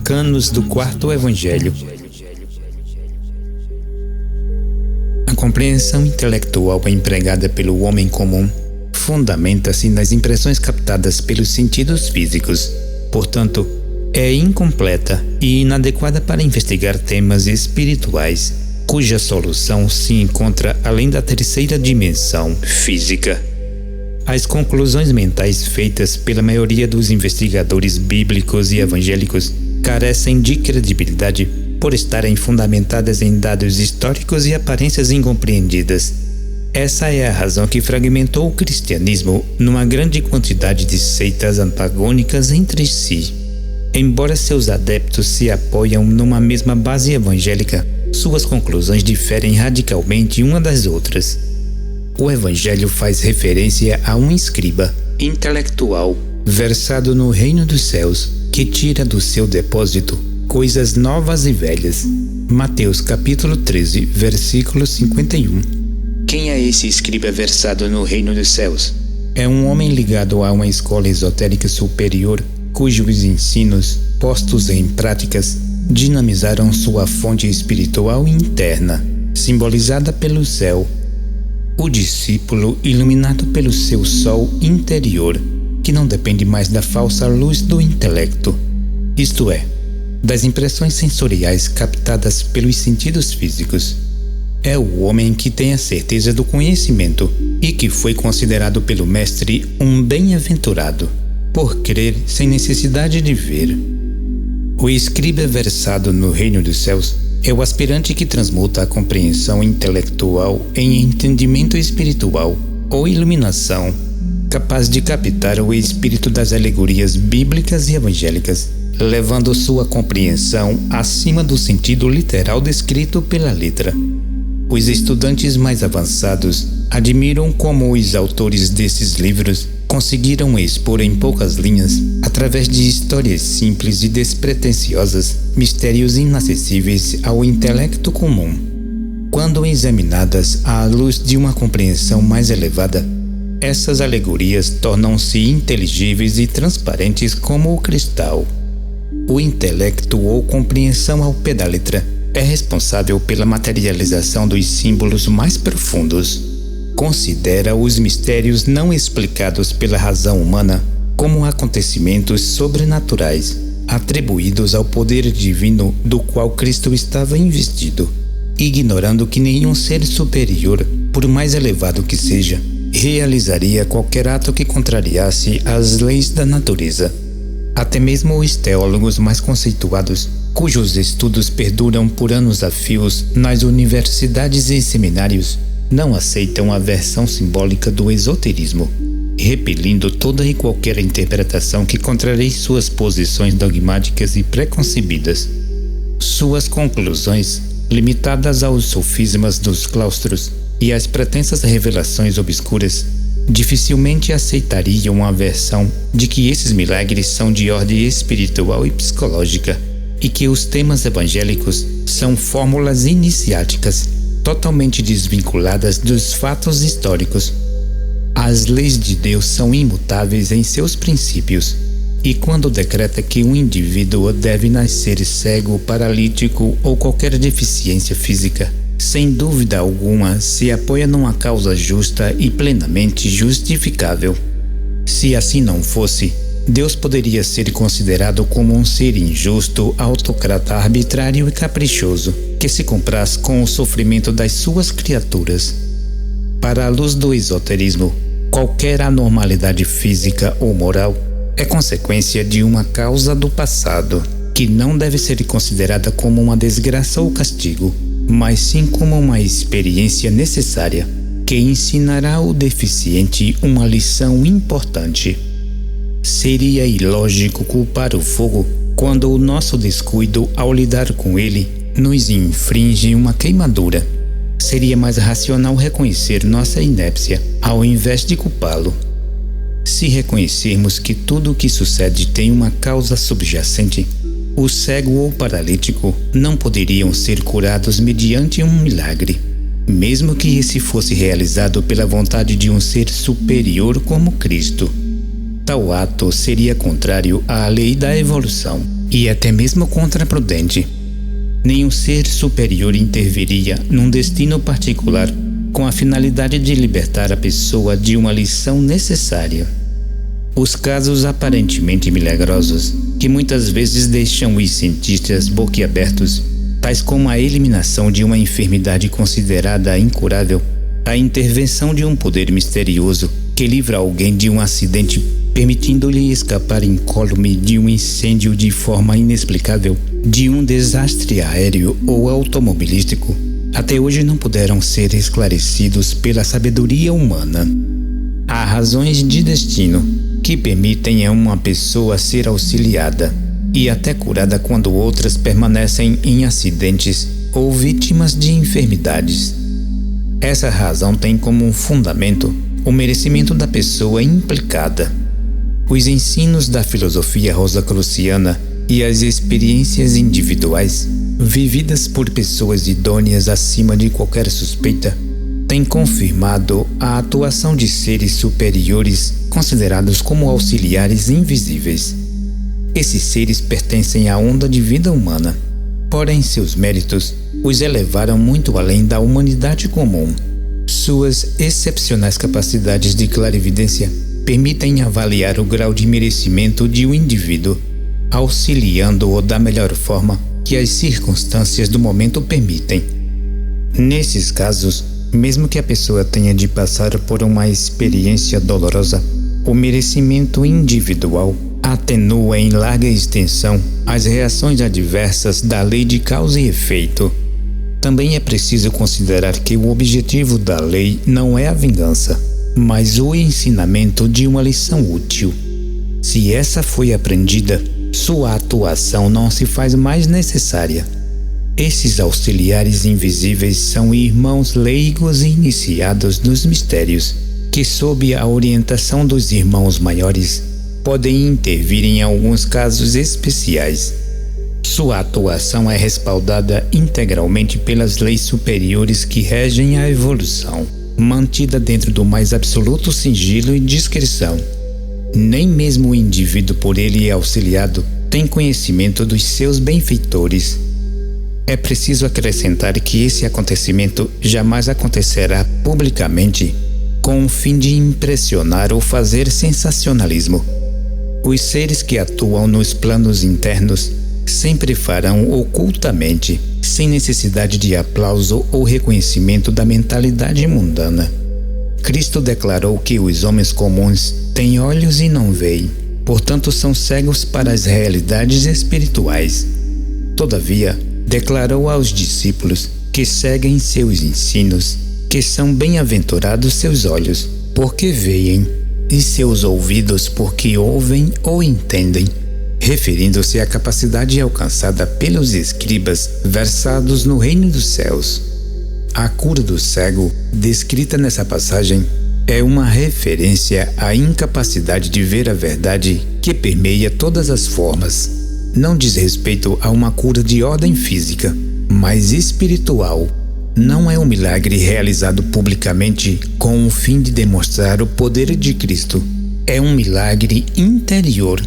Arcanos do Quarto Evangelho. A compreensão intelectual empregada pelo homem comum fundamenta-se nas impressões captadas pelos sentidos físicos. Portanto, é incompleta e inadequada para investigar temas espirituais, cuja solução se encontra além da terceira dimensão física. As conclusões mentais feitas pela maioria dos investigadores bíblicos e evangélicos carecem de credibilidade por estarem fundamentadas em dados históricos e aparências incompreendidas. Essa é a razão que fragmentou o cristianismo numa grande quantidade de seitas antagônicas entre si. Embora seus adeptos se apoiam numa mesma base evangélica, suas conclusões diferem radicalmente uma das outras. O Evangelho faz referência a um escriba intelectual versado no reino dos céus que tira do seu depósito coisas novas e velhas. Mateus capítulo 13, versículo 51. Quem é esse escriba versado no reino dos céus? É um homem ligado a uma escola esotérica superior cujos ensinos, postos em práticas, dinamizaram sua fonte espiritual interna, simbolizada pelo céu. O discípulo iluminado pelo seu sol interior, que não depende mais da falsa luz do intelecto, isto é, das impressões sensoriais captadas pelos sentidos físicos. É o homem que tem a certeza do conhecimento e que foi considerado pelo Mestre um bem-aventurado, por crer sem necessidade de ver. O escriba versado no reino dos céus é o aspirante que transmuta a compreensão intelectual em entendimento espiritual ou iluminação, capaz de captar o espírito das alegorias bíblicas e evangélicas, levando sua compreensão acima do sentido literal descrito pela letra. Os estudantes mais avançados admiram como os autores desses livros conseguiram expor em poucas linhas, através de histórias simples e despretensiosas, mistérios inacessíveis ao intelecto comum. Quando examinadas à luz de uma compreensão mais elevada, essas alegorias tornam-se inteligíveis e transparentes como o cristal. O intelecto ou compreensão ao pé da letra é responsável pela materialização dos símbolos mais profundos. Considera os mistérios não explicados pela razão humana como acontecimentos sobrenaturais, atribuídos ao poder divino do qual Cristo estava investido, ignorando que nenhum ser superior, por mais elevado que seja, realizaria qualquer ato que contrariasse as leis da natureza. Até mesmo os teólogos mais conceituados, cujos estudos perduram por anos a fios nas universidades e seminários, não aceitam a versão simbólica do esoterismo, repelindo toda e qualquer interpretação que contrarie suas posições dogmáticas e preconcebidas. Suas conclusões, limitadas aos sofismas dos claustros e às pretensas revelações obscuras, dificilmente aceitariam a versão de que esses milagres são de ordem espiritual e psicológica e que os temas evangélicos são fórmulas iniciáticas totalmente desvinculadas dos fatos históricos. As leis de Deus são imutáveis em seus princípios, e quando decreta que um indivíduo deve nascer cego, paralítico ou qualquer deficiência física, sem dúvida alguma se apoia numa causa justa e plenamente justificável. Se assim não fosse, Deus poderia ser considerado como um ser injusto, autocrata arbitrário e caprichoso, que se compraz com o sofrimento das suas criaturas. Para a luz do esoterismo, qualquer anormalidade física ou moral é consequência de uma causa do passado, que não deve ser considerada como uma desgraça ou castigo, mas sim como uma experiência necessária, que ensinará ao deficiente uma lição importante. Seria ilógico culpar o fogo quando o nosso descuido ao lidar com ele nos infringe uma queimadura. Seria mais racional reconhecer nossa inépcia ao invés de culpá-lo. Se reconhecermos que tudo o que sucede tem uma causa subjacente, o cego ou paralítico não poderiam ser curados mediante um milagre, mesmo que esse fosse realizado pela vontade de um ser superior como Cristo. Tal ato seria contrário à lei da evolução e até mesmo contraprudente. Nenhum ser superior interviria num destino particular com a finalidade de libertar a pessoa de uma lição necessária. Os casos aparentemente milagrosos, que muitas vezes deixam os cientistas boquiabertos, tais como a eliminação de uma enfermidade considerada incurável, a intervenção de um poder misterioso que livra alguém de um acidente, permitindo-lhe escapar incólume de um incêndio de forma inexplicável, de um desastre aéreo ou automobilístico, até hoje não puderam ser esclarecidos pela sabedoria humana. Há razões de destino que permitem a uma pessoa ser auxiliada e até curada quando outras permanecem em acidentes ou vítimas de enfermidades. Essa razão tem como fundamento o merecimento da pessoa implicada. Os ensinos da filosofia rosacruciana e as experiências individuais, vividas por pessoas idôneas acima de qualquer suspeita, têm confirmado a atuação de seres superiores considerados como auxiliares invisíveis. Esses seres pertencem à onda de vida humana, porém seus méritos os elevaram muito além da humanidade comum. Suas excepcionais capacidades de clarividência permitem avaliar o grau de merecimento de um indivíduo, auxiliando-o da melhor forma que as circunstâncias do momento permitem. Nesses casos, mesmo que a pessoa tenha de passar por uma experiência dolorosa, o merecimento individual atenua em larga extensão as reações adversas da lei de causa e efeito. Também é preciso considerar que o objetivo da lei não é a vingança, mas o ensinamento de uma lição útil. Se essa foi aprendida, sua atuação não se faz mais necessária. Esses auxiliares invisíveis são irmãos leigos e iniciados nos mistérios, que, sob a orientação dos irmãos maiores, podem intervir em alguns casos especiais. Sua atuação é respaldada integralmente pelas leis superiores que regem a evolução, mantida dentro do mais absoluto sigilo e discrição. Nem mesmo o indivíduo por ele auxiliado tem conhecimento dos seus benfeitores. É preciso acrescentar que esse acontecimento jamais acontecerá publicamente, com o fim de impressionar ou fazer sensacionalismo. Os seres que atuam nos planos internos sempre farão ocultamente, sem necessidade de aplauso ou reconhecimento da mentalidade mundana. Cristo declarou que os homens comuns têm olhos e não veem, portanto são cegos para as realidades espirituais. Todavia, declarou aos discípulos que seguem seus ensinos que são bem-aventurados seus olhos, porque veem, e seus ouvidos porque ouvem ou entendem, referindo-se à capacidade alcançada pelos escribas versados no reino dos céus. A cura do cego, descrita nessa passagem, é uma referência à incapacidade de ver a verdade que permeia todas as formas. Não diz respeito a uma cura de ordem física, mas espiritual. Não é um milagre realizado publicamente com o fim de demonstrar o poder de Cristo. É um milagre interior.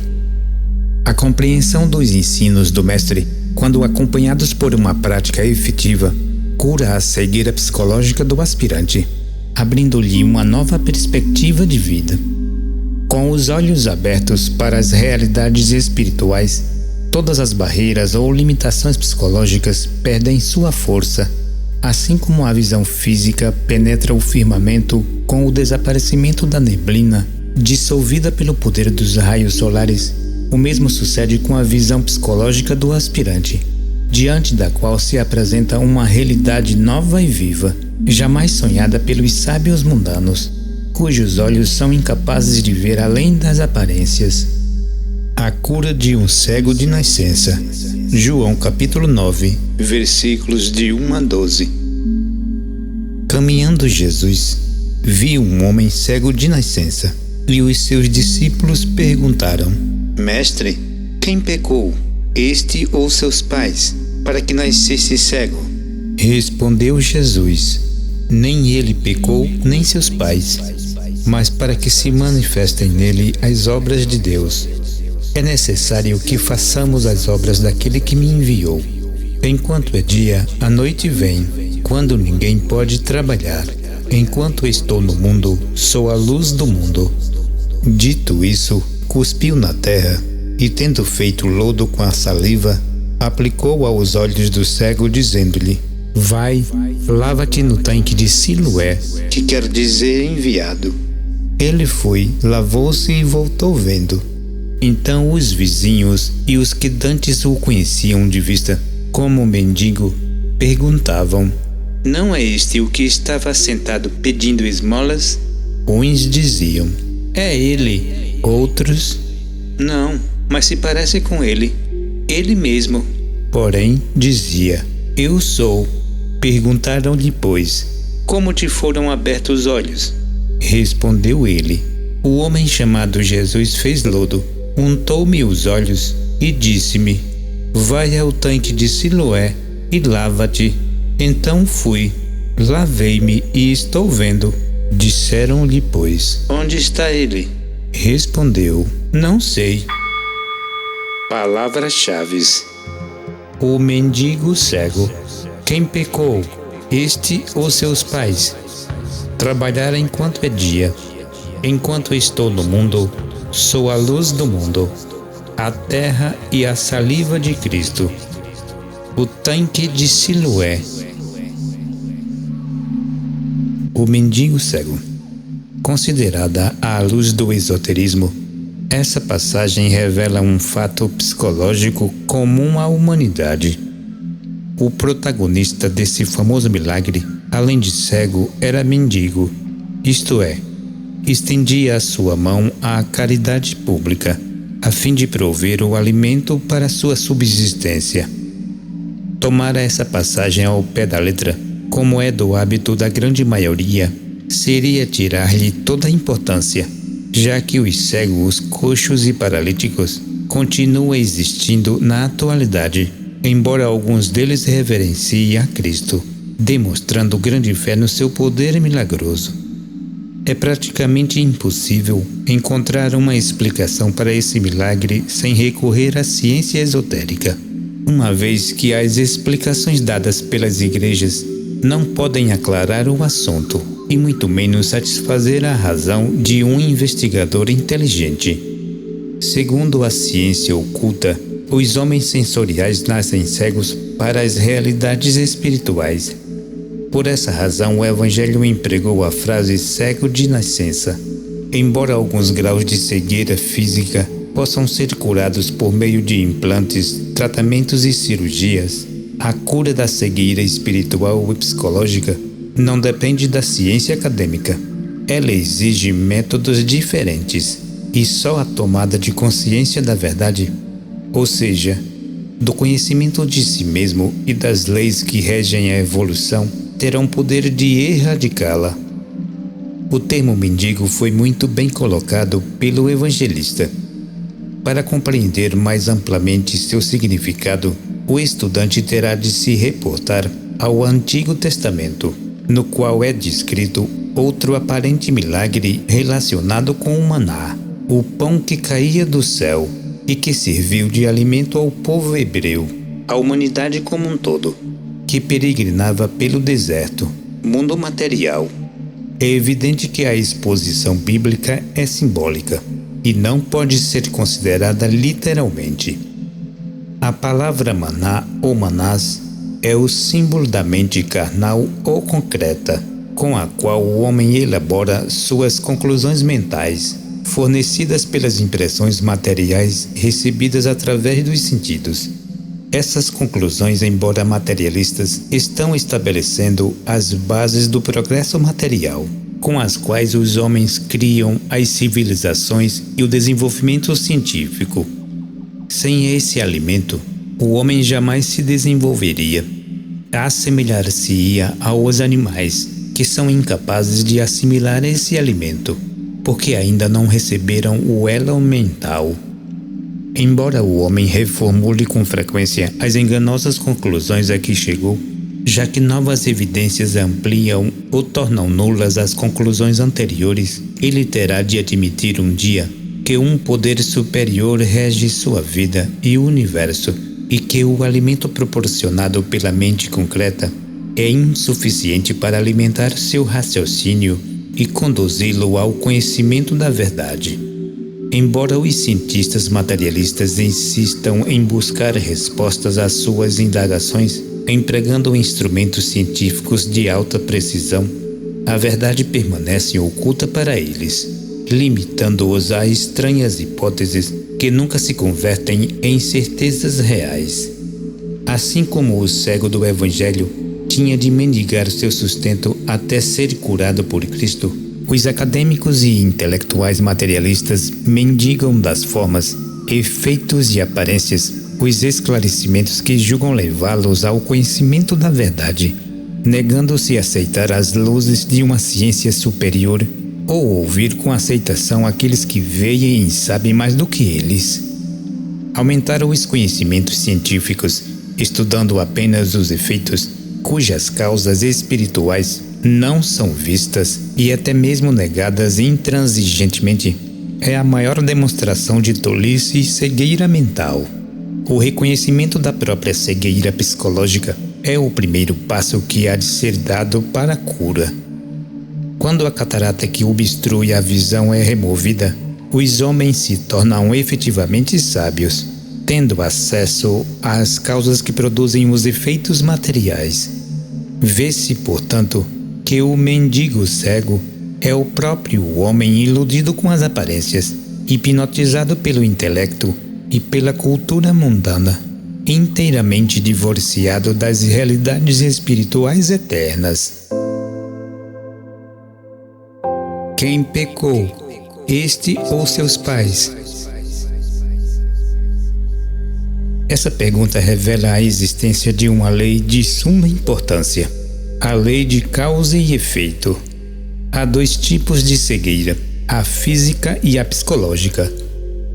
A compreensão dos ensinos do Mestre, quando acompanhados por uma prática efetiva, cura a cegueira psicológica do aspirante, abrindo-lhe uma nova perspectiva de vida. Com os olhos abertos para as realidades espirituais, todas as barreiras ou limitações psicológicas perdem sua força, assim como a visão física penetra o firmamento com o desaparecimento da neblina, dissolvida pelo poder dos raios solares. O mesmo sucede com a visão psicológica do aspirante, diante da qual se apresenta uma realidade nova e viva, jamais sonhada pelos sábios mundanos, cujos olhos são incapazes de ver além das aparências. A cura de um cego de nascença. João capítulo 9, versículos de 1 a 12. Caminhando Jesus, viu um homem cego de nascença, e os seus discípulos perguntaram: Mestre, quem pecou, este ou seus pais, para que nascesse cego? Respondeu Jesus: Nem ele pecou, nem seus pais. mas para que se manifestem nele as obras de Deus. É necessário que façamos as obras daquele que me enviou. Enquanto é dia, a noite vem, quando ninguém pode trabalhar. Enquanto estou no mundo, sou a luz do mundo. Dito isso, cuspiu na terra e, tendo feito lodo com a saliva, aplicou aos olhos do cego, dizendo-lhe: Vai, lava-te no tanque de Siloé, que quer dizer enviado. Ele foi, lavou-se e voltou vendo. Então os vizinhos e os que dantes o conheciam de vista, como mendigo, perguntavam: Não é este o que estava sentado pedindo esmolas? Uns diziam: É ele. Outros: Não, mas se parece com ele. Ele mesmo. Porém, dizia: Eu sou. Perguntaram-lhe, pois: Como te foram abertos os olhos? Respondeu ele: O homem chamado Jesus fez lodo, untou-me os olhos e disse-me: Vai ao tanque de Siloé e lava-te. Então fui, lavei-me e estou vendo. Disseram-lhe, pois: Onde está ele? Respondeu: Não sei. Palavras-chave: O mendigo cego. Quem pecou, este ou seus pais? Trabalhar enquanto é dia. Enquanto estou no mundo, sou a luz do mundo, a terra e a saliva de Cristo. O tanque de Siloé. O mendigo cego. Considerada à luz do esoterismo, essa passagem revela um fato psicológico comum à humanidade. O protagonista desse famoso milagre, além de cego, era mendigo, isto é, estendia a sua mão à caridade pública, a fim de prover o alimento para sua subsistência. Tomar essa passagem ao pé da letra, como é do hábito da grande maioria, seria tirar-lhe toda a importância, já que os cegos, coxos e paralíticos continuam existindo na atualidade, embora alguns deles reverenciem a Cristo, demonstrando grande fé no seu poder milagroso. É praticamente impossível encontrar uma explicação para esse milagre sem recorrer à ciência esotérica, uma vez que as explicações dadas pelas igrejas não podem aclarar o assunto e muito menos satisfazer a razão de um investigador inteligente. Segundo a ciência oculta, os homens sensoriais nascem cegos para as realidades espirituais. Por essa razão, o Evangelho empregou a frase cego de nascença. Embora alguns graus de cegueira física possam ser curados por meio de implantes, tratamentos e cirurgias, a cura da cegueira espiritual e psicológica não depende da ciência acadêmica. Ela exige métodos diferentes e só a tomada de consciência da verdade, ou seja, do conhecimento de si mesmo e das leis que regem a evolução, terão poder de erradicá-la. O termo mendigo foi muito bem colocado pelo evangelista. Para compreender mais amplamente seu significado, o estudante terá de se reportar ao Antigo Testamento, no qual é descrito outro aparente milagre relacionado com o maná, o pão que caía do céu e que serviu de alimento ao povo hebreu, à humanidade como um todo, que peregrinava pelo deserto, mundo material. É evidente que a exposição bíblica é simbólica e não pode ser considerada literalmente. A palavra maná ou manás é o símbolo da mente carnal ou concreta, com a qual o homem elabora suas conclusões mentais, fornecidas pelas impressões materiais recebidas através dos sentidos. Essas conclusões, embora materialistas, estão estabelecendo as bases do progresso material, com as quais os homens criam as civilizações e o desenvolvimento científico. Sem esse alimento, o homem jamais se desenvolveria. Assemelhar-se-ia aos animais, que são incapazes de assimilar esse alimento, porque ainda não receberam o elo mental. Embora o homem reformule com frequência as enganosas conclusões a que chegou, já que novas evidências ampliam ou tornam nulas as conclusões anteriores. Ele terá de admitir um dia que um poder superior rege sua vida e o universo, e que o alimento proporcionado pela mente concreta é insuficiente para alimentar seu raciocínio e conduzi-lo ao conhecimento da verdade. Embora os cientistas materialistas insistam em buscar respostas às suas indagações, empregando instrumentos científicos de alta precisão, a verdade permanece oculta para eles, limitando-os a estranhas hipóteses que nunca se convertem em certezas reais. Assim como o cego do Evangelho tinha de mendigar seu sustento até ser curado por Cristo, os acadêmicos e intelectuais materialistas mendigam das formas, efeitos e aparências os esclarecimentos que julgam levá-los ao conhecimento da verdade, negando-se a aceitar as luzes de uma ciência superior ou ouvir com aceitação aqueles que veem e sabem mais do que eles. Aumentaram os conhecimentos científicos, estudando apenas os efeitos, cujas causas espirituais não são vistas e até mesmo negadas intransigentemente, é a maior demonstração de tolice e cegueira mental. O reconhecimento da própria cegueira psicológica é o primeiro passo que há de ser dado para a cura. Quando a catarata que obstrui a visão é removida, os homens se tornam efetivamente sábios, tendo acesso às causas que produzem os efeitos materiais. Vê-se, portanto, que o mendigo cego é o próprio homem iludido com as aparências, hipnotizado pelo intelecto e pela cultura mundana, inteiramente divorciado das realidades espirituais eternas. Quem pecou, este ou seus pais? Essa pergunta revela a existência de uma lei de suma importância, a lei de causa e efeito. Há dois tipos de cegueira, a física e a psicológica.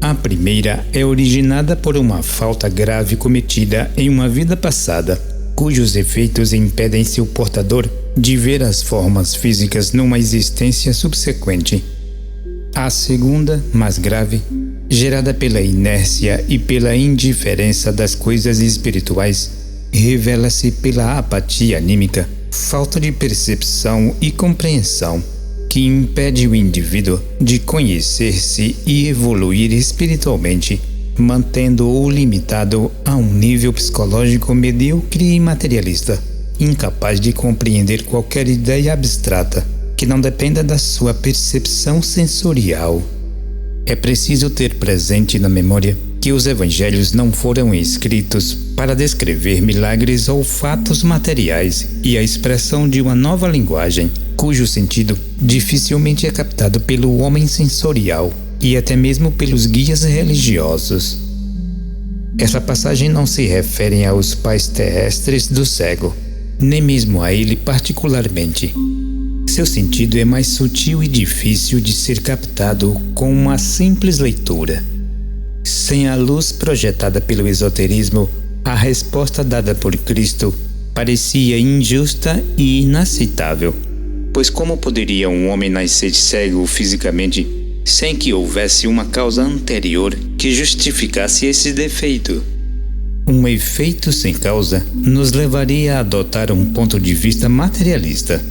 A primeira é originada por uma falta grave cometida em uma vida passada, cujos efeitos impedem seu portador de ver as formas físicas numa existência subsequente. A segunda, mais grave, gerada pela inércia e pela indiferença das coisas espirituais, revela-se pela apatia anímica, falta de percepção e compreensão, que impede o indivíduo de conhecer-se e evoluir espiritualmente, mantendo-o limitado a um nível psicológico medíocre e materialista, incapaz de compreender qualquer ideia abstrata que não dependa da sua percepção sensorial. É preciso ter presente na memória que os evangelhos não foram escritos para descrever milagres ou fatos materiais e a expressão de uma nova linguagem, cujo sentido dificilmente é captado pelo homem sensorial e até mesmo pelos guias religiosos. Essa passagem não se refere aos pais terrestres do cego, nem mesmo a ele particularmente. Seu sentido é mais sutil e difícil de ser captado com uma simples leitura. Sem a luz projetada pelo esoterismo, a resposta dada por Cristo parecia injusta e inaceitável. Pois como poderia um homem nascer cego fisicamente sem que houvesse uma causa anterior que justificasse esse defeito? Um efeito sem causa nos levaria a adotar um ponto de vista materialista.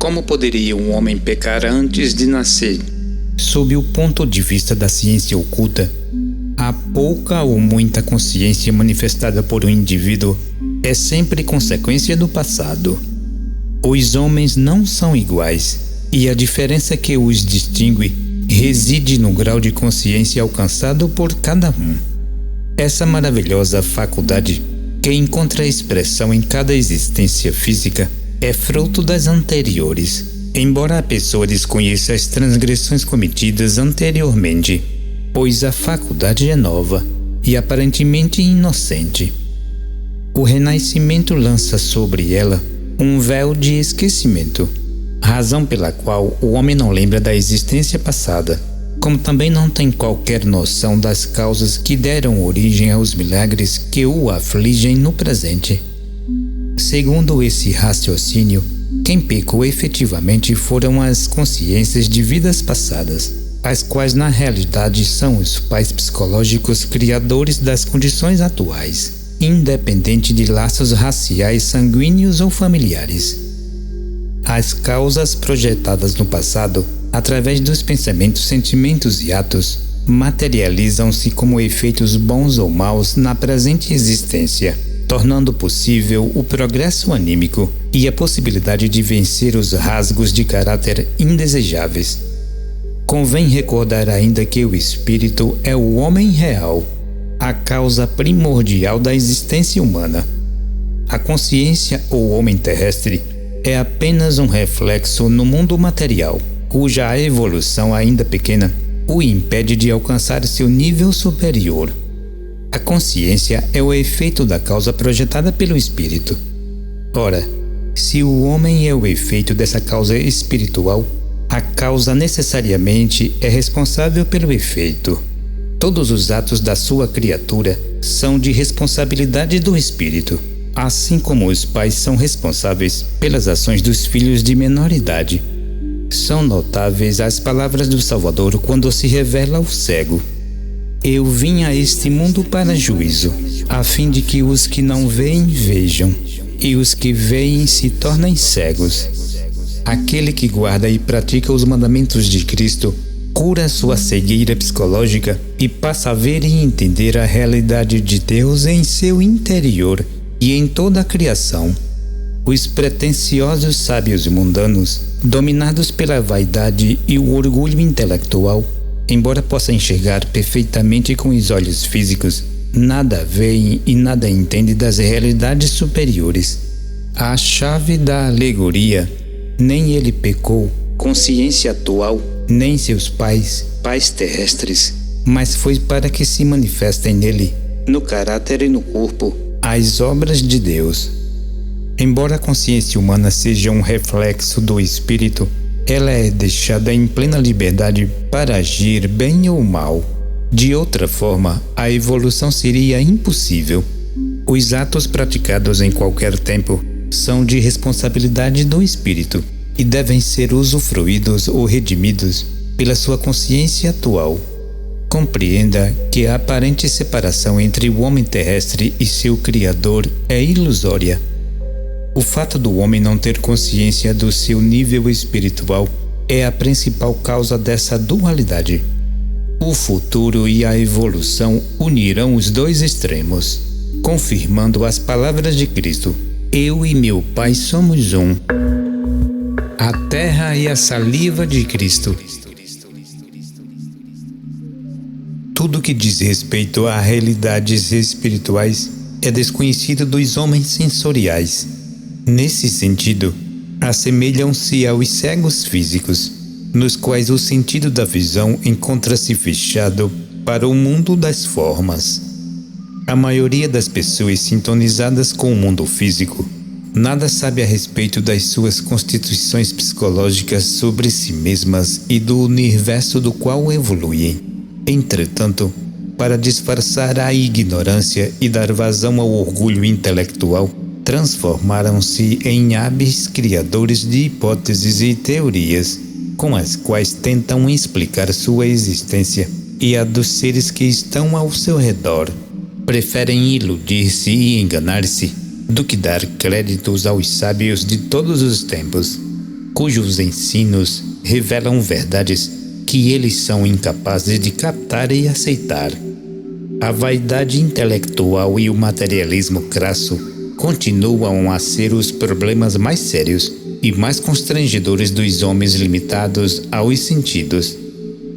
Como poderia um homem pecar antes de nascer? Sob o ponto de vista da ciência oculta, a pouca ou muita consciência manifestada por um indivíduo é sempre consequência do passado. Os homens não são iguais, e a diferença que os distingue reside no grau de consciência alcançado por cada um. Essa maravilhosa faculdade, que encontra expressão em cada existência física, é fruto das anteriores, embora a pessoa desconheça as transgressões cometidas anteriormente, pois a faculdade é nova e aparentemente inocente. O renascimento lança sobre ela um véu de esquecimento, razão pela qual o homem não lembra da existência passada, como também não tem qualquer noção das causas que deram origem aos milagres que o afligem no presente. Segundo esse raciocínio, quem pecou efetivamente foram as consciências de vidas passadas, as quais na realidade são os pais psicológicos criadores das condições atuais, independente de laços raciais, sanguíneos ou familiares. As causas projetadas no passado, através dos pensamentos, sentimentos e atos, materializam-se como efeitos bons ou maus na presente existência, tornando possível o progresso anímico e a possibilidade de vencer os rasgos de caráter indesejáveis. Convém recordar ainda que o espírito é o homem real, a causa primordial da existência humana. A consciência ou homem terrestre é apenas um reflexo no mundo material, cuja evolução ainda pequena o impede de alcançar seu nível superior. A consciência é o efeito da causa projetada pelo espírito. Ora, se o homem é o efeito dessa causa espiritual, a causa necessariamente é responsável pelo efeito. Todos os atos da sua criatura são de responsabilidade do espírito, assim como os pais são responsáveis pelas ações dos filhos de menor idade. São notáveis as palavras do Salvador quando se revela ao cego: Eu vim a este mundo para juízo, a fim de que os que não veem vejam, e os que veem se tornem cegos. Aquele que guarda e pratica os mandamentos de Cristo cura sua cegueira psicológica e passa a ver e entender a realidade de Deus em seu interior e em toda a criação. Os pretensiosos sábios mundanos, dominados pela vaidade e o orgulho intelectual, embora possam enxergar perfeitamente com os olhos físicos, nada veem e nada entendem das realidades superiores. A chave da alegoria: nem ele pecou, consciência atual, nem seus pais terrestres, mas foi para que se manifestem nele, no caráter e no corpo, as obras de Deus. Embora a consciência humana seja um reflexo do espírito, ela é deixada em plena liberdade para agir bem ou mal. De outra forma, a evolução seria impossível. Os atos praticados em qualquer tempo são de responsabilidade do espírito e devem ser usufruídos ou redimidos pela sua consciência atual. Compreenda que a aparente separação entre o homem terrestre e seu Criador é ilusória. O fato do homem não ter consciência do seu nível espiritual é a principal causa dessa dualidade. O futuro e a evolução unirão os dois extremos, confirmando as palavras de Cristo: Eu e meu Pai somos um. A terra e a saliva de Cristo. Tudo que diz respeito a realidades espirituais é desconhecido dos homens sensoriais. Nesse sentido, assemelham-se aos cegos físicos, nos quais o sentido da visão encontra-se fechado para o mundo das formas. A maioria das pessoas sintonizadas com o mundo físico nada sabe a respeito das suas constituições psicológicas sobre si mesmas e do universo do qual evoluem. Entretanto, para disfarçar a ignorância e dar vazão ao orgulho intelectual, transformaram-se em hábeis criadores de hipóteses e teorias, com as quais tentam explicar sua existência e a dos seres que estão ao seu redor. Preferem iludir-se e enganar-se do que dar créditos aos sábios de todos os tempos, cujos ensinos revelam verdades que eles são incapazes de captar e aceitar. A vaidade intelectual e o materialismo crasso continuam a ser os problemas mais sérios e mais constrangedores dos homens limitados aos sentidos.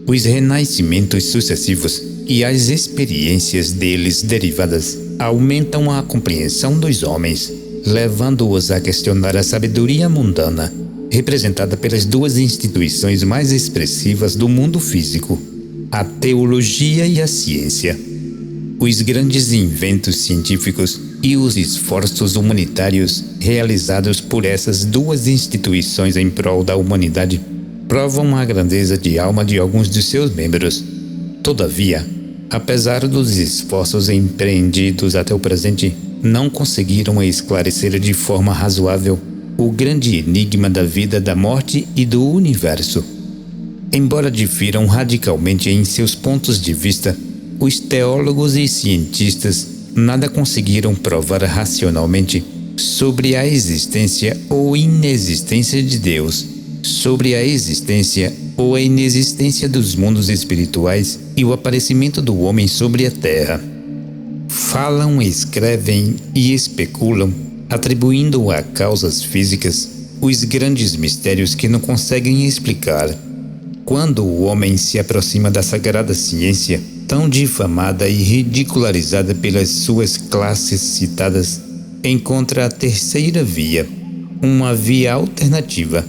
Os renascimentos sucessivos e as experiências deles derivadas aumentam a compreensão dos homens, levando-os a questionar a sabedoria mundana, representada pelas duas instituições mais expressivas do mundo físico, a teologia e a ciência. Os grandes inventos científicos e os esforços humanitários realizados por essas duas instituições em prol da humanidade provam a grandeza de alma de alguns de seus membros. Todavia, apesar dos esforços empreendidos até o presente, não conseguiram esclarecer de forma razoável o grande enigma da vida, da morte e do universo. Embora difiram radicalmente em seus pontos de vista, os teólogos e cientistas nada conseguiram provar racionalmente sobre a existência ou inexistência de Deus, sobre a existência ou a inexistência dos mundos espirituais e o aparecimento do homem sobre a Terra. Falam, escrevem e especulam, atribuindo a causas físicas os grandes mistérios que não conseguem explicar. Quando o homem se aproxima da sagrada ciência, tão difamada e ridicularizada pelas suas classes citadas, encontra a terceira via, uma via alternativa,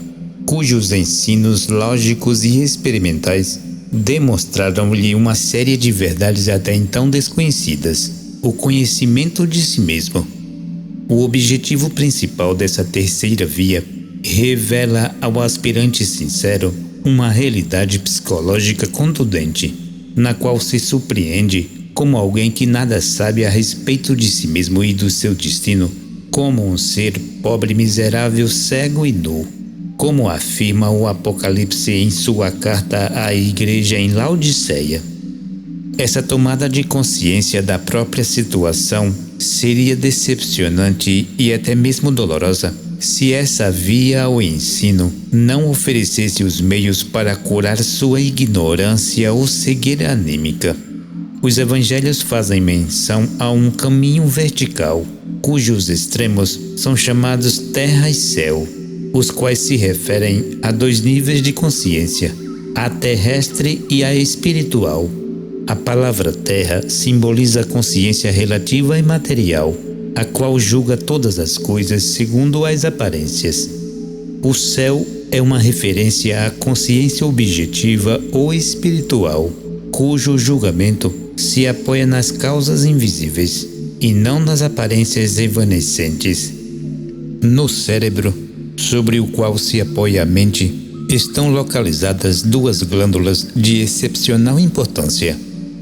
cujos ensinos lógicos e experimentais demonstraram-lhe uma série de verdades até então desconhecidas: o conhecimento de si mesmo. O objetivo principal dessa terceira via revela ao aspirante sincero uma realidade psicológica contundente, na qual se surpreende como alguém que nada sabe a respeito de si mesmo e do seu destino, como um ser pobre, miserável, cego e nu, como afirma o Apocalipse em sua carta à igreja em Laodiceia. Essa tomada de consciência da própria situação seria decepcionante e até mesmo dolorosa se essa via ou ensino não oferecesse os meios para curar sua ignorância ou cegueira anímica. Os evangelhos fazem menção a um caminho vertical, cujos extremos são chamados terra e céu, os quais se referem a dois níveis de consciência, a terrestre e a espiritual. A palavra terra simboliza a consciência relativa e material, a qual julga todas as coisas segundo as aparências. O céu é uma referência à consciência objetiva ou espiritual, cujo julgamento se apoia nas causas invisíveis e não nas aparências evanescentes. No cérebro, sobre o qual se apoia a mente, estão localizadas duas glândulas de excepcional importância,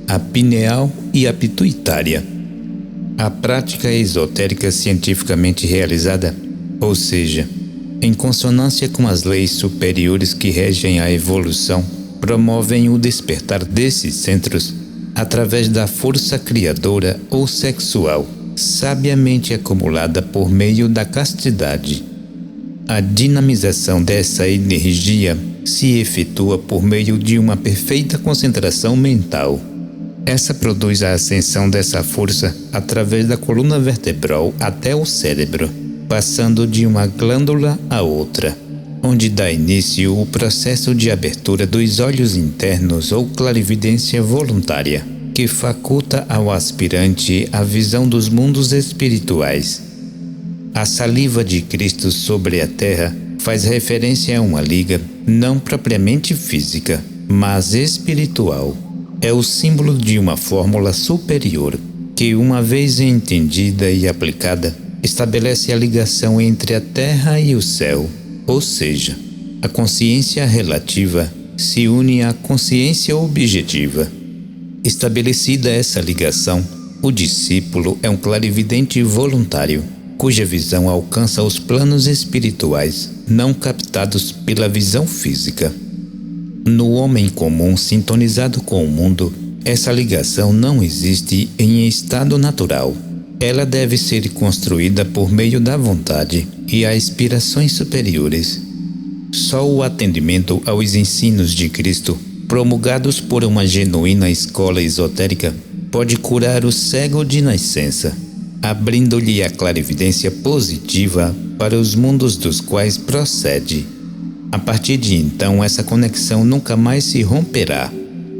a pineal e a pituitária. A prática esotérica cientificamente realizada, ou seja, em consonância com as leis superiores que regem a evolução, promovem o despertar desses centros através da força criadora ou sexual, sabiamente acumulada por meio da castidade. A dinamização dessa energia se efetua por meio de uma perfeita concentração mental. Essa produz a ascensão dessa força através da coluna vertebral até o cérebro, passando de uma glândula a outra, onde dá início o processo de abertura dos olhos internos ou clarividência voluntária, que faculta ao aspirante a visão dos mundos espirituais. A saliva de Cristo sobre a terra faz referência a uma liga não propriamente física, mas espiritual. É o símbolo de uma fórmula superior que, uma vez entendida e aplicada, estabelece a ligação entre a terra e o céu, ou seja, a consciência relativa se une à consciência objetiva. Estabelecida essa ligação, o discípulo é um clarividente voluntário, cuja visão alcança os planos espirituais, não captados pela visão física. No homem comum sintonizado com o mundo, essa ligação não existe em estado natural. Ela deve ser construída por meio da vontade e aspirações superiores. Só o atendimento aos ensinos de Cristo, promulgados por uma genuína escola esotérica, pode curar o cego de nascença, abrindo-lhe a clarividência positiva para os mundos dos quais procede. A partir de então, essa conexão nunca mais se romperá,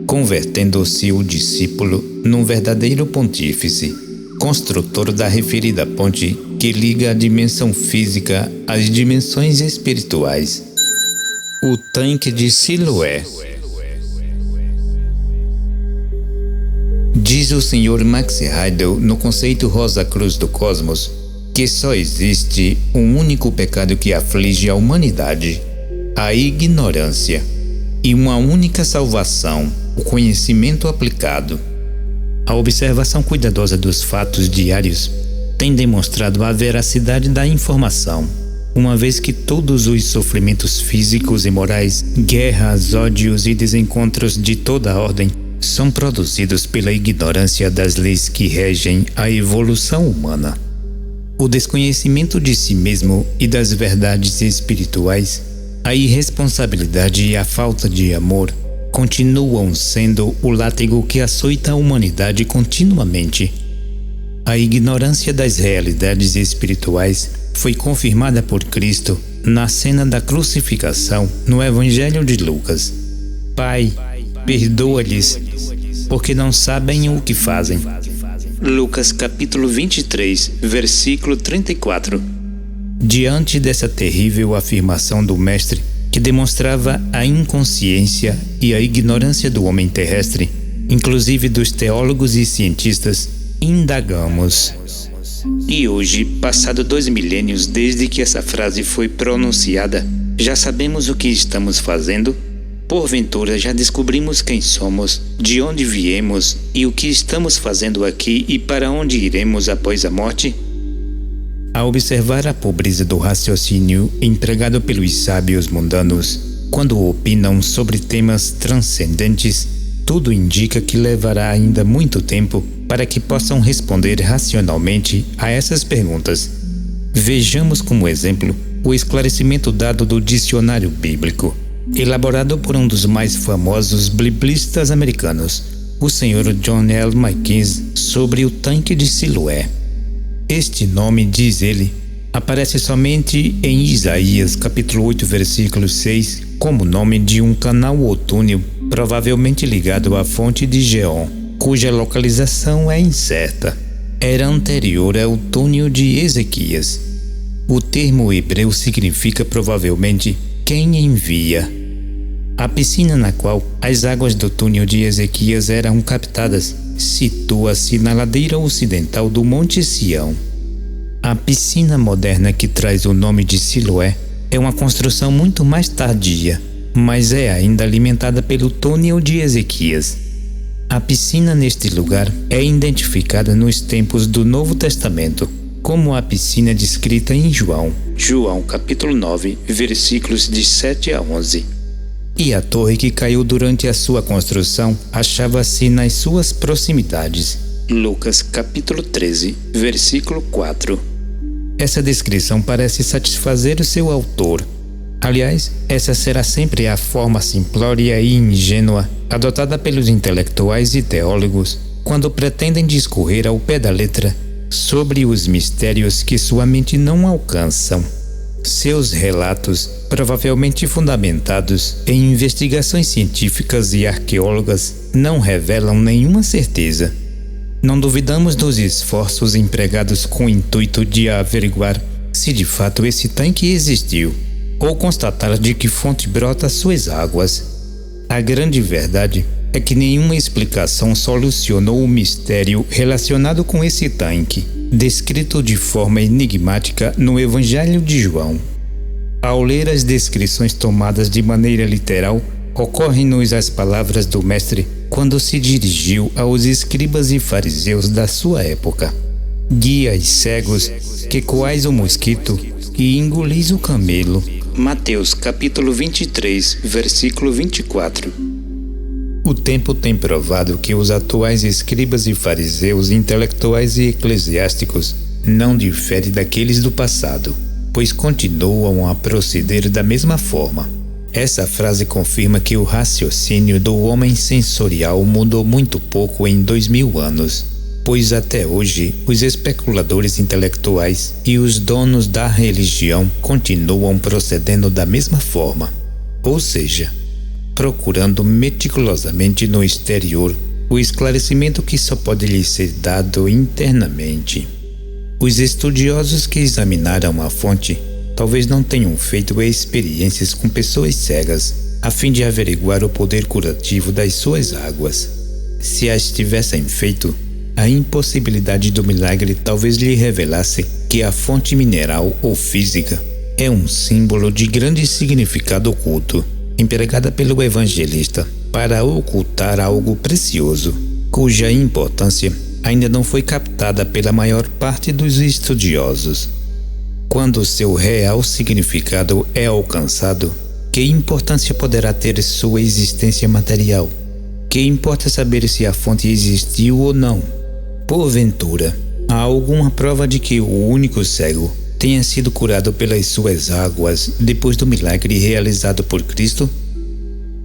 convertendo-se o discípulo num verdadeiro pontífice, construtor da referida ponte que liga a dimensão física às dimensões espirituais. O tanque de Siloé. Diz o Sr. Max Heidel no conceito Rosa Cruz do Cosmos que só existe um único pecado que aflige a humanidade: a ignorância, e uma única salvação, o conhecimento aplicado. A observação cuidadosa dos fatos diários tem demonstrado a veracidade da informação, uma vez que todos os sofrimentos físicos e morais, guerras, ódios e desencontros de toda a ordem são produzidos pela ignorância das leis que regem a evolução humana. O desconhecimento de si mesmo e das verdades espirituais, a irresponsabilidade e a falta de amor continuam sendo o látigo que açoita a humanidade continuamente. A ignorância das realidades espirituais foi confirmada por Cristo na cena da crucificação no Evangelho de Lucas. Pai, perdoa-lhes, porque não sabem o que fazem. Lucas capítulo 23, versículo 34. Diante dessa terrível afirmação do Mestre, que demonstrava a inconsciência e a ignorância do homem terrestre, inclusive dos teólogos e cientistas, indagamos. E hoje, passado 2 milênios desde que essa frase foi pronunciada, já sabemos o que estamos fazendo? Porventura já descobrimos quem somos, de onde viemos e o que estamos fazendo aqui e para onde iremos após a morte? A observar a pobreza do raciocínio empregado pelos sábios mundanos, quando opinam sobre temas transcendentes, tudo indica que levará ainda muito tempo para que possam responder racionalmente a essas perguntas. Vejamos como exemplo o esclarecimento dado do dicionário bíblico, elaborado por um dos mais famosos biblistas americanos, o Sr. John L. Mackenzie, sobre o tanque de Siloé. Este nome, diz ele, aparece somente em Isaías capítulo 8, versículo 6, como nome de um canal ou túnel, provavelmente ligado à fonte de Geom, cuja localização é incerta. Era anterior ao túnel de Ezequias. O termo hebreu significa provavelmente quem envia. A piscina na qual as águas do túnel de Ezequias eram captadas situa-se na ladeira ocidental do Monte Sião. A piscina moderna que traz o nome de Siloé é uma construção muito mais tardia, mas é ainda alimentada pelo túnel de Ezequias. A piscina neste lugar é identificada nos tempos do Novo Testamento como a piscina descrita em João capítulo 9, versículos de 7 a 11. E a torre que caiu durante a sua construção achava-se nas suas proximidades. Lucas capítulo 13, versículo 4. Essa descrição parece satisfazer o seu autor. Aliás, essa será sempre a forma simplória e ingênua adotada pelos intelectuais e teólogos quando pretendem discorrer ao pé da letra sobre os mistérios que sua mente não alcançam. Seus relatos, provavelmente fundamentados em investigações científicas e arqueológicas, não revelam nenhuma certeza. Não duvidamos dos esforços empregados com o intuito de averiguar se de fato esse tanque existiu, ou constatar de que fonte brota suas águas. A grande verdade é que nenhuma explicação solucionou o mistério relacionado com esse tanque, descrito de forma enigmática no Evangelho de João. Ao ler as descrições tomadas de maneira literal, ocorrem-nos as palavras do Mestre quando se dirigiu aos escribas e fariseus da sua época: guias cegos, que coais o mosquito e engolis o camelo. Mateus capítulo 23, versículo 24. O tempo tem provado que os atuais escribas e fariseus, intelectuais e eclesiásticos, não diferem daqueles do passado, pois continuam a proceder da mesma forma. Essa frase confirma que o raciocínio do homem sensorial mudou muito pouco em 2000 anos, pois até hoje os especuladores intelectuais e os donos da religião continuam procedendo da mesma forma, ou seja, procurando meticulosamente no exterior o esclarecimento que só pode lhe ser dado internamente. Os estudiosos que examinaram a fonte talvez não tenham feito experiências com pessoas cegas, a fim de averiguar o poder curativo das suas águas. Se as tivessem feito, a impossibilidade do milagre talvez lhe revelasse que a fonte mineral ou física é um símbolo de grande significado oculto, empregada pelo evangelista para ocultar algo precioso, cuja importância ainda não foi captada pela maior parte dos estudiosos. Quando seu real significado é alcançado, que importância poderá ter sua existência material? Que importa saber se a fonte existiu ou não? Porventura, há alguma prova de que o único cego tenha sido curado pelas suas águas depois do milagre realizado por Cristo?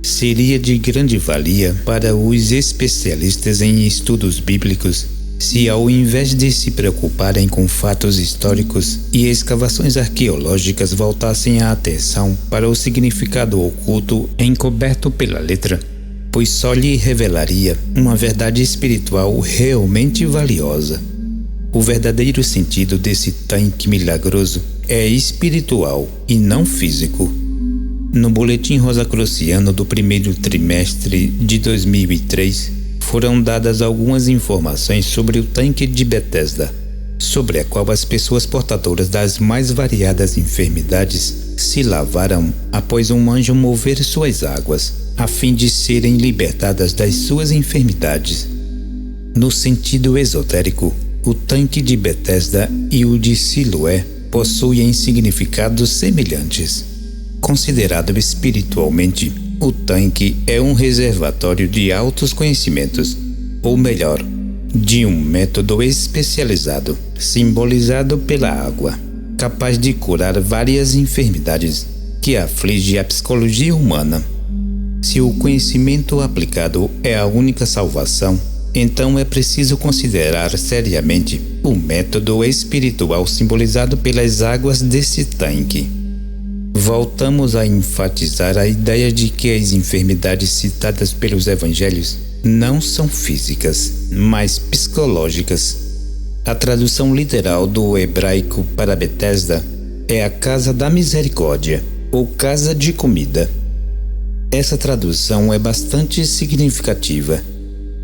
Seria de grande valia para os especialistas em estudos bíblicos se, ao invés de se preocuparem com fatos históricos e escavações arqueológicas, voltassem a atenção para o significado oculto encoberto pela letra, pois só lhe revelaria uma verdade espiritual realmente valiosa. O verdadeiro sentido desse tanque milagroso é espiritual e não físico. No Boletim Rosacruciano do primeiro trimestre de 2003, foram dadas algumas informações sobre o tanque de Betesda, sobre a qual as pessoas portadoras das mais variadas enfermidades se lavaram após um anjo mover suas águas, a fim de serem libertadas das suas enfermidades. No sentido esotérico, o tanque de Betesda e o de Siloé possuem significados semelhantes. Considerado espiritualmente, o tanque é um reservatório de altos conhecimentos, ou melhor, de um método especializado, simbolizado pela água, capaz de curar várias enfermidades que afligem a psicologia humana. Se o conhecimento aplicado é a única salvação, então é preciso considerar seriamente o método espiritual simbolizado pelas águas desse tanque. Voltamos a enfatizar a ideia de que as enfermidades citadas pelos evangelhos não são físicas, mas psicológicas. A tradução literal do hebraico para Betesda é a casa da misericórdia, ou casa de comida. Essa tradução é bastante significativa.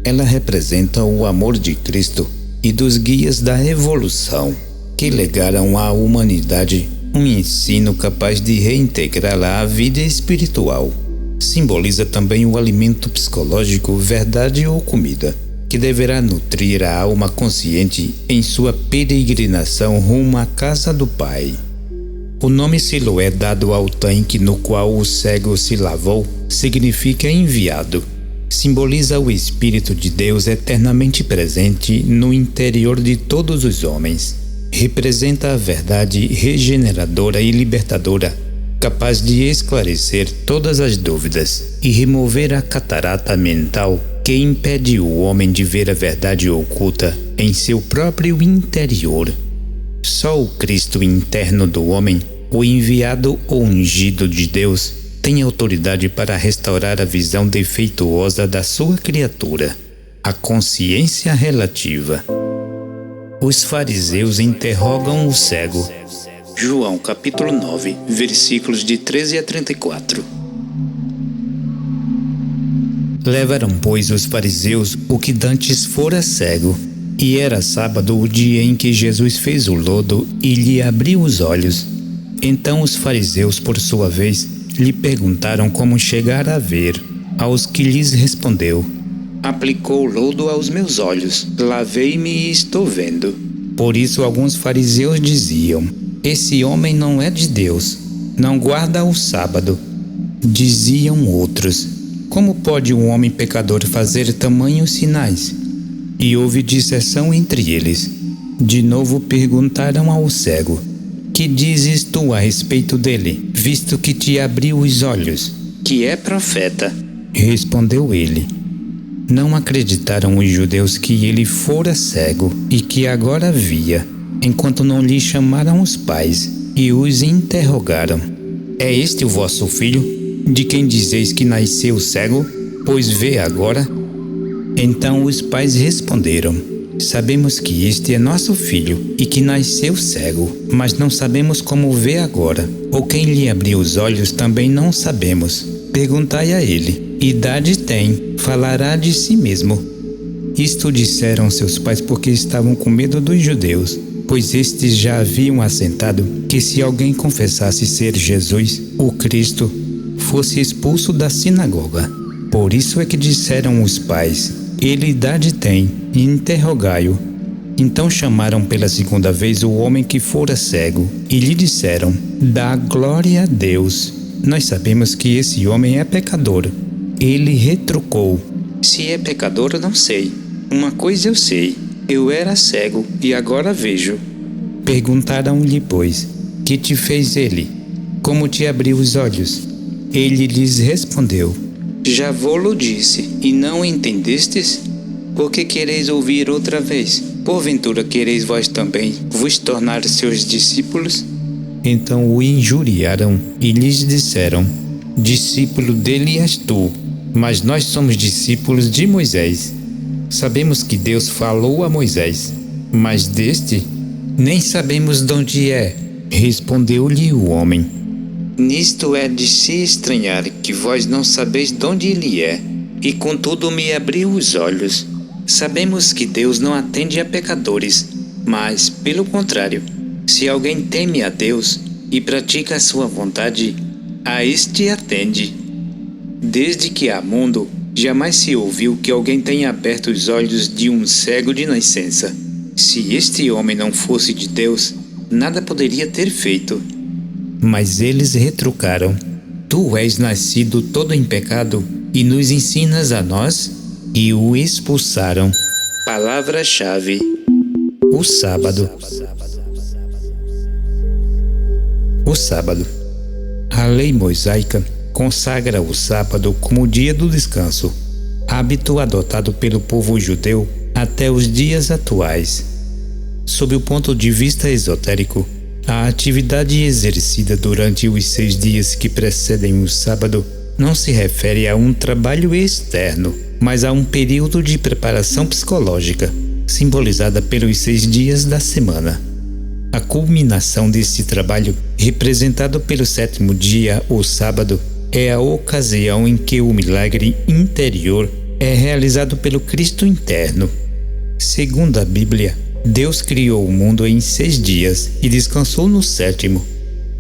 Ela representa o amor de Cristo e dos guias da evolução, que legaram à humanidade um ensino capaz de reintegrá-la à vida espiritual. Simboliza também o alimento psicológico, verdade ou comida, que deverá nutrir a alma consciente em sua peregrinação rumo à casa do Pai. O nome Siloé dado ao tanque no qual o cego se lavou significa enviado. Simboliza o Espírito de Deus eternamente presente no interior de todos os homens. Representa a verdade regeneradora e libertadora, capaz de esclarecer todas as dúvidas e remover a catarata mental que impede o homem de ver a verdade oculta em seu próprio interior. Só o Cristo interno do homem, o enviado ou ungido de Deus, tem autoridade para restaurar a visão defeituosa da sua criatura, a consciência relativa. Os fariseus interrogam o cego. João capítulo 9, versículos de 13 a 34. Levaram, pois, os fariseus o que dantes fora cego, e era sábado o dia em que Jesus fez o lodo e lhe abriu os olhos. Então os fariseus, por sua vez, lhe perguntaram como chegar a ver, aos que lhes respondeu: aplicou lodo aos meus olhos, lavei-me e estou vendo. Por isso alguns fariseus diziam: esse homem não é de Deus, não guarda o sábado. Diziam outros: como pode um homem pecador fazer tamanhos sinais? E houve disseção entre eles. De novo perguntaram ao cego: que dizes tu a respeito dele, visto que te abriu os olhos? Que é profeta. Respondeu ele. Não acreditaram os judeus que ele fora cego e que agora via, enquanto não lhe chamaram os pais e os interrogaram: é este o vosso filho, de quem dizeis que nasceu cego, pois vê agora? Então os pais responderam: sabemos que este é nosso filho e que nasceu cego, mas não sabemos como vê agora, ou quem lhe abriu os olhos também não sabemos. Perguntai a ele. Idade tem, falará de si mesmo. Isto disseram seus pais porque estavam com medo dos judeus, pois estes já haviam assentado que se alguém confessasse ser Jesus, o Cristo, fosse expulso da sinagoga. Por isso é que disseram os pais: Ele idade tem, interrogai-o. Então chamaram pela segunda vez o homem que fora cego, e lhe disseram: dá glória a Deus. Nós sabemos que esse homem é pecador. Ele retrucou: se é pecador, não sei. Uma coisa eu sei, eu era cego e agora vejo. Perguntaram-lhe, pois, que te fez ele? Como te abriu os olhos? Ele lhes respondeu: já vô-lo disse, e não entendestes? Por que quereis ouvir outra vez? Porventura quereis vós também vos tornar seus discípulos? Então o injuriaram e lhes disseram: discípulo dele és tu, mas nós somos discípulos de Moisés. Sabemos que Deus falou a Moisés, mas deste nem sabemos de onde é. Respondeu-lhe o homem: nisto é de se estranhar que vós não sabeis de onde ele é, e contudo me abriu os olhos. Sabemos que Deus não atende a pecadores, mas, pelo contrário, se alguém teme a Deus e pratica a sua vontade, a este atende. Desde que há mundo, jamais se ouviu que alguém tenha aberto os olhos de um cego de nascença. Se este homem não fosse de Deus, nada poderia ter feito. Mas eles retrucaram: tu és nascido todo em pecado e nos ensinas a nós? E o expulsaram. Palavra-chave: o sábado. O sábado. A lei mosaica consagra o sábado como o dia do descanso, hábito adotado pelo povo judeu até os dias atuais. Sob o ponto de vista esotérico, a atividade exercida durante os 6 dias que precedem o sábado não se refere a um trabalho externo, mas a um período de preparação psicológica, simbolizada pelos 6 dias da semana. A culminação desse trabalho, representado pelo 7º dia, o sábado, é a ocasião em que o milagre interior é realizado pelo Cristo interno. Segundo a Bíblia, Deus criou o mundo em 6 dias e descansou no 7º.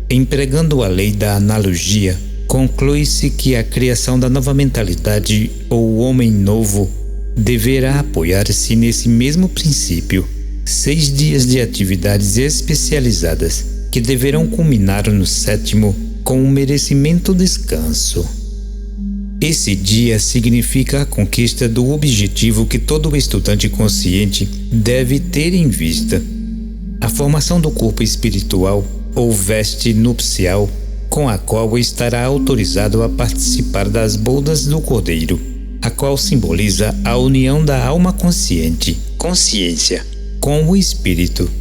Empregando a lei da analogia, conclui-se que a criação da nova mentalidade ou homem novo deverá apoiar-se nesse mesmo princípio. 6 dias de atividades especializadas que deverão culminar no 7º com um merecimento descanso. Esse dia significa a conquista do objetivo que todo estudante consciente deve ter em vista: a formação do corpo espiritual ou veste nupcial, com a qual estará autorizado a participar das bodas do Cordeiro, a qual simboliza a união da alma consciente, consciência, com o espírito.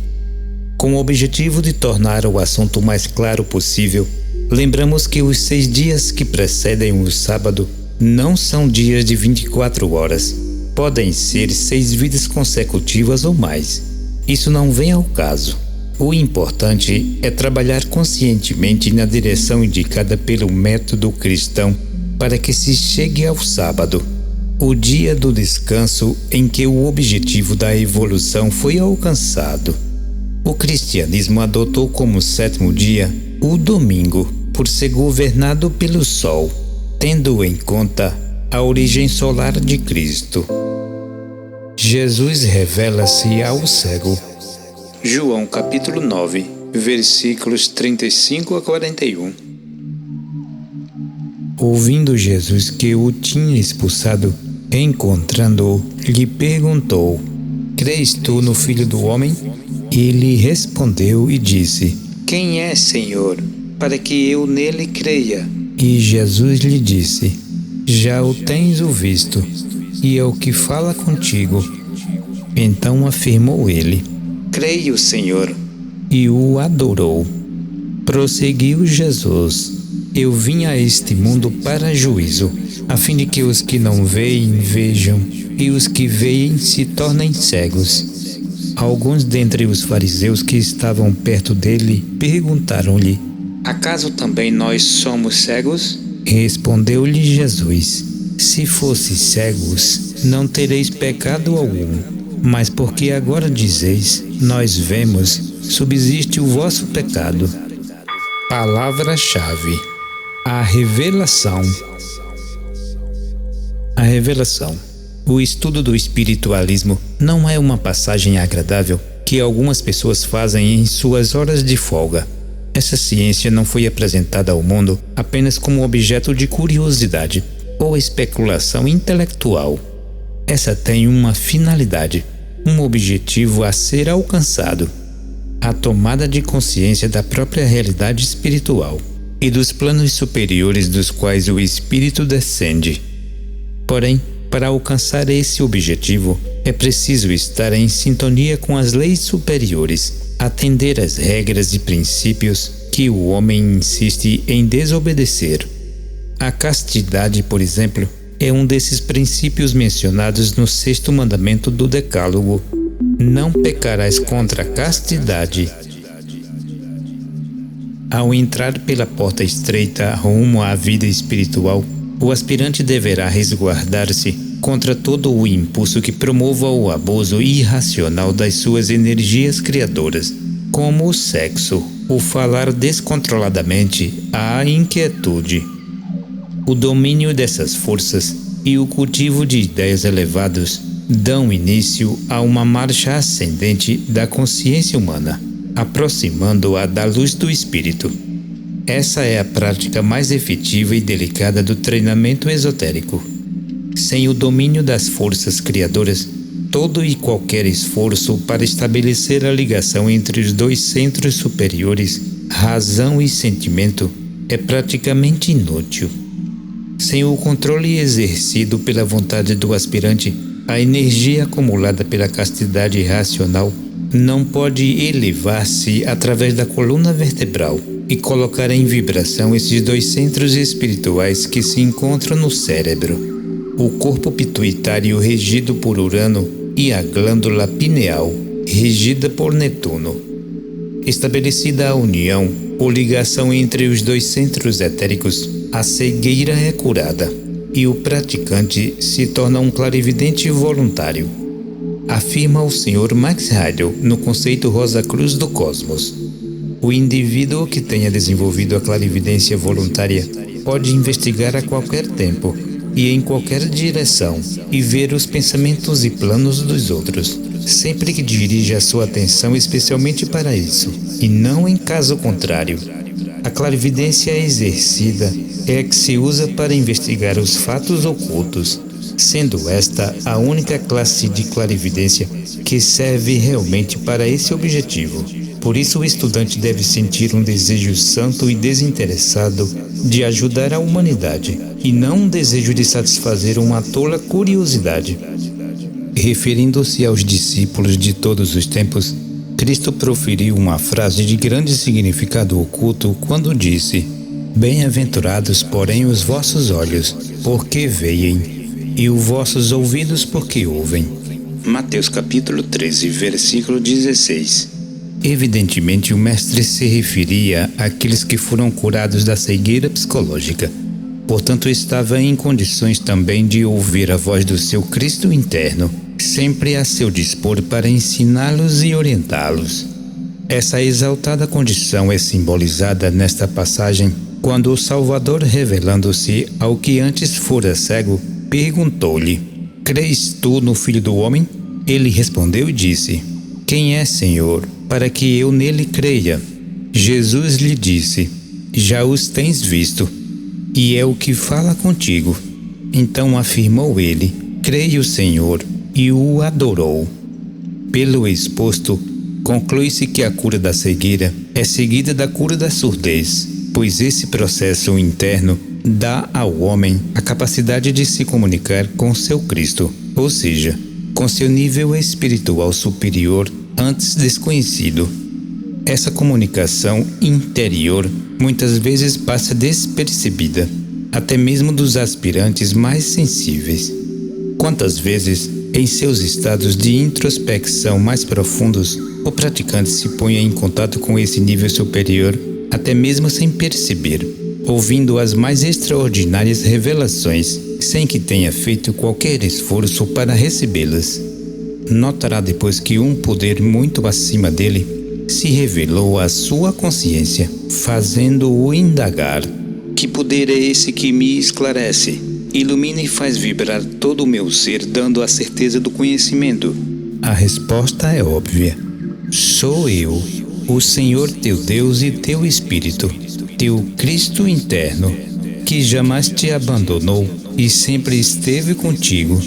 Com o objetivo de tornar o assunto mais claro possível, lembramos que os 6 dias que precedem o sábado não são dias de 24 horas. Podem ser 6 vidas consecutivas ou mais. Isso não vem ao caso. O importante é trabalhar conscientemente na direção indicada pelo método cristão para que se chegue ao sábado, o dia do descanso em que o objetivo da evolução foi alcançado. O cristianismo adotou como 7º dia o domingo, por ser governado pelo sol, tendo em conta a origem solar de Cristo. Jesus revela-se ao cego. João capítulo 9, versículos 35 a 41. Ouvindo Jesus que o tinha expulsado, encontrando-o, lhe perguntou: crês tu no Filho do Homem? Ele respondeu e disse: quem é, Senhor, para que eu nele creia? E Jesus lhe disse: já o tens visto, e é o que fala contigo. Então afirmou ele: creio, Senhor, e o adorou. Prosseguiu Jesus: eu vim a este mundo para juízo, a fim de que os que não veem vejam, e os que veem se tornem cegos. Alguns dentre os fariseus que estavam perto dele perguntaram-lhe: acaso também nós somos cegos? Respondeu-lhe Jesus: se fosseis cegos, não tereis pecado algum. Mas porque agora dizeis, nós vemos, subsiste o vosso pecado. Palavra-chave: a revelação. A revelação. O estudo do espiritualismo não é uma passagem agradável que algumas pessoas fazem em suas horas de folga. Essa ciência não foi apresentada ao mundo apenas como objeto de curiosidade ou especulação intelectual. Essa tem uma finalidade, um objetivo a ser alcançado: a tomada de consciência da própria realidade espiritual e dos planos superiores dos quais o espírito descende. Porém, para alcançar esse objetivo, é preciso estar em sintonia com as leis superiores, atender às regras e princípios que o homem insiste em desobedecer. A castidade, por exemplo, é um desses princípios mencionados no 6º mandamento do Decálogo: não pecarás contra a castidade. Ao entrar pela porta estreita rumo à vida espiritual, o aspirante deverá resguardar-se contra todo o impulso que promova o abuso irracional das suas energias criadoras, como o sexo, o falar descontroladamente, a inquietude. O domínio dessas forças e o cultivo de ideias elevadas dão início a uma marcha ascendente da consciência humana, aproximando-a da luz do espírito. Essa é a prática mais efetiva e delicada do treinamento esotérico. Sem o domínio das forças criadoras, todo e qualquer esforço para estabelecer a ligação entre os dois centros superiores, razão e sentimento, é praticamente inútil. Sem o controle exercido pela vontade do aspirante, a energia acumulada pela castidade racional não pode elevar-se através da coluna vertebral e colocar em vibração esses dois centros espirituais que se encontram no cérebro: o corpo pituitário regido por Urano e a glândula pineal regida por Netuno. Estabelecida a união ou ligação entre os dois centros etéricos, a cegueira é curada e o praticante se torna um clarividente voluntário, afirma o Sr. Max Heidel no conceito Rosa Cruz do Cosmos. O indivíduo que tenha desenvolvido a clarividência voluntária pode investigar a qualquer tempo e em qualquer direção e ver os pensamentos e planos dos outros, sempre que dirija a sua atenção especialmente para isso, e não em caso contrário. A clarividência exercida é a que se usa para investigar os fatos ocultos, sendo esta a única classe de clarividência que serve realmente para esse objetivo. Por isso, o estudante deve sentir um desejo santo e desinteressado de ajudar a humanidade, e não um desejo de satisfazer uma tola curiosidade. Referindo-se aos discípulos de todos os tempos, Cristo proferiu uma frase de grande significado oculto quando disse: Bem-aventurados, porém, os vossos olhos, porque veem, e os vossos ouvidos, porque ouvem. Mateus capítulo 13, versículo 16. Evidentemente, o mestre se referia àqueles que foram curados da cegueira psicológica. Portanto, estava em condições também de ouvir a voz do seu Cristo interno, sempre a seu dispor para ensiná-los e orientá-los. Essa exaltada condição é simbolizada nesta passagem quando o Salvador, revelando-se ao que antes fora cego, perguntou-lhe: Crês tu no Filho do Homem? Ele respondeu e disse: Quem é, Senhor, para que eu nele creia? Jesus lhe disse: Já os tens visto, e é o que fala contigo. Então afirmou ele: Creio, Senhor, e o adorou. Pelo exposto, conclui-se que a cura da cegueira é seguida da cura da surdez, pois esse processo interno dá ao homem a capacidade de se comunicar com seu Cristo, ou seja, com seu nível espiritual superior antes desconhecido. Essa comunicação interior muitas vezes passa despercebida, até mesmo dos aspirantes mais sensíveis. Quantas vezes, em seus estados de introspecção mais profundos, o praticante se põe em contato com esse nível superior, até mesmo sem perceber, ouvindo as mais extraordinárias revelações, sem que tenha feito qualquer esforço para recebê-las. Notará depois que um poder muito acima dele se revelou à sua consciência, fazendo-o indagar: Que poder é esse que me esclarece? ilumina e faz vibrar todo o meu ser, dando a certeza do conhecimento. A resposta é óbvia. Sou eu, o Senhor teu Deus e teu Espírito, teu Cristo interno, que jamais te abandonou e sempre esteve contigo.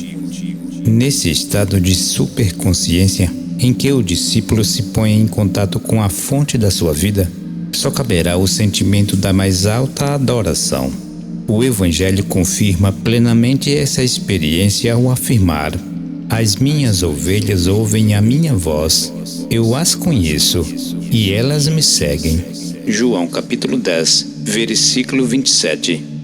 Nesse estado de superconsciência, em que o discípulo se põe em contato com a fonte da sua vida, só caberá o sentimento da mais alta adoração. O Evangelho confirma plenamente essa experiência ao afirmar: as minhas ovelhas ouvem a minha voz, eu as conheço e elas me seguem. João capítulo 10, versículo 27.